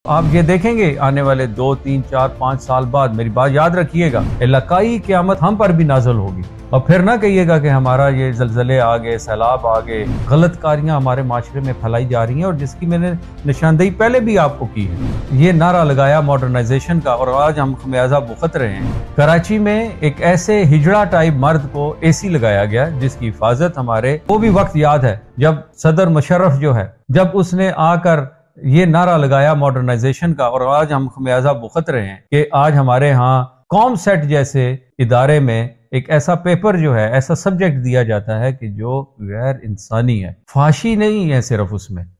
آپ یہ دیکھیں گے آنے والے 2 3 4 5 سال بعد، میری بات یاد رکھیے گا، علاقائی قیامت ہم پر بھی نازل ہوگی۔ اور پھر نہ کہیے گا کہ ہمارا یہ زلزلے آگے، سیلاب آگے، غلط کاریاں ہمارے معاشرے میں پھیلائی جا رہی ہیں، اور جس کی میں نے نشاندہی پہلے بھی آپ کو کی ہے۔ یہ نعرہ لگایا ماڈرنائزیشن کا، اور آج ہم خمیازہ بھگت رہے ہیں۔ کراچی میں ایک ایسے ہجڑا ٹائپ مرد کو اے سی لگایا گیا جس کی حفاظت ہمارے وہ بھی وقت یاد ہے جب صدر مشرف جو ہے، جب اس نے آ کر یہ نعرہ لگایا ماڈرنائزیشن کا، اور آج ہم خمیازہ بھگت رہے ہیں کہ آج ہمارے ہاں قوم سیٹ جیسے ادارے میں ایک ایسا پیپر جو ہے، ایسا سبجیکٹ دیا جاتا ہے کہ جو غیر انسانی ہے۔ فحاشی نہیں ہے صرف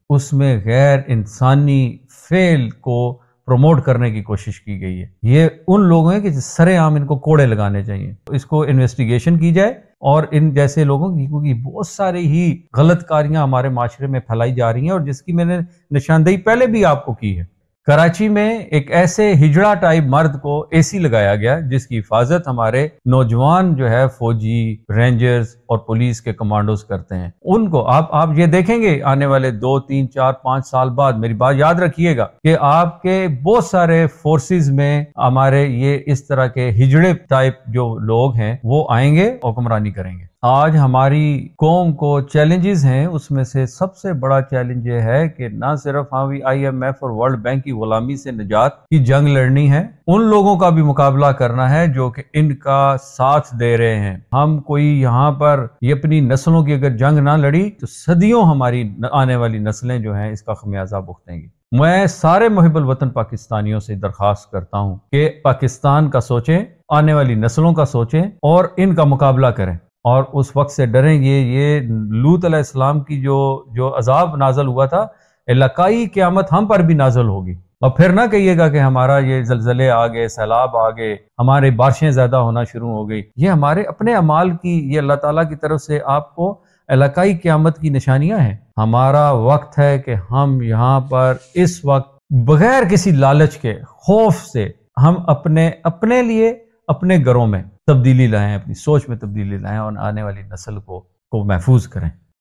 اس میں غیر انسانی فعل کو پروموٹ کرنے کی کوشش کی گئی ہے۔ یہ ان لوگوں ہیں کہ سرے عام ان کو کوڑے لگانے چاہیے، اس کو انویسٹیگیشن کی جائے، اور ان جیسے لوگوں کی، کیونکہ بہت سارے ہی غلط کاریاں ہمارے معاشرے میں پھیلائی جا رہی ہیں، اور جس کی میں نے نشاندہی پہلے بھی آپ کو کی ہے۔ کراچی میں ایک ایسے ہجڑا ٹائپ مرد کو اے سی لگایا گیا جس کی حفاظت ہمارے نوجوان جو ہے فوجی، رینجرز اور پولیس کے کمانڈوز کرتے ہیں۔ ان کو آپ یہ دیکھیں گے آنے والے 2 3 4 5 سال بعد، میری بات یاد رکھیے گا کہ آپ کے بہت سارے فورسز میں ہمارے یہ اس طرح کے ہجڑے ٹائپ جو لوگ ہیں وہ آئیں گے، حکمرانی کریں گے۔ آج ہماری قوم کو چیلنجز ہیں، اس میں سے سب سے بڑا چیلنج یہ ہے کہ نہ صرف ہمیں IMF اور ورلڈ بینک کی غلامی سے نجات کی جنگ لڑنی ہے، ان لوگوں کا بھی مقابلہ کرنا ہے جو کہ ان کا ساتھ دے رہے ہیں۔ ہم کوئی یہاں پر یہ اپنی نسلوں کی اگر جنگ نہ لڑی تو صدیوں ہماری آنے والی نسلیں جو ہیں اس کا خمیازہ بھگتیں گی۔ میں سارے محب الوطن پاکستانیوں سے درخواست کرتا ہوں کہ پاکستان کا سوچیں، آنے والی نسلوں کا سوچیں، اور ان کا مقابلہ کریں، اور اس وقت سے ڈریں گے۔ یہ لوط علیہ السلام کی جو عذاب نازل ہوا تھا، علاقائی قیامت ہم پر بھی نازل ہوگی۔ اور پھر نہ کہیے گا کہ ہمارا یہ زلزلے آگے، سیلاب آگے، ہمارے بارشیں زیادہ ہونا شروع ہو گئی۔ یہ ہمارے اپنے اعمال کی، یہ اللہ تعالیٰ کی طرف سے آپ کو علاقائی قیامت کی نشانیاں ہیں۔ ہمارا وقت ہے کہ ہم یہاں پر اس وقت بغیر کسی لالچ کے، خوف سے، ہم اپنے لیے، اپنے گھروں میں تبدیلی لائیں، اپنی سوچ میں تبدیلی لائیں، اور آنے والی نسل کو محفوظ کریں۔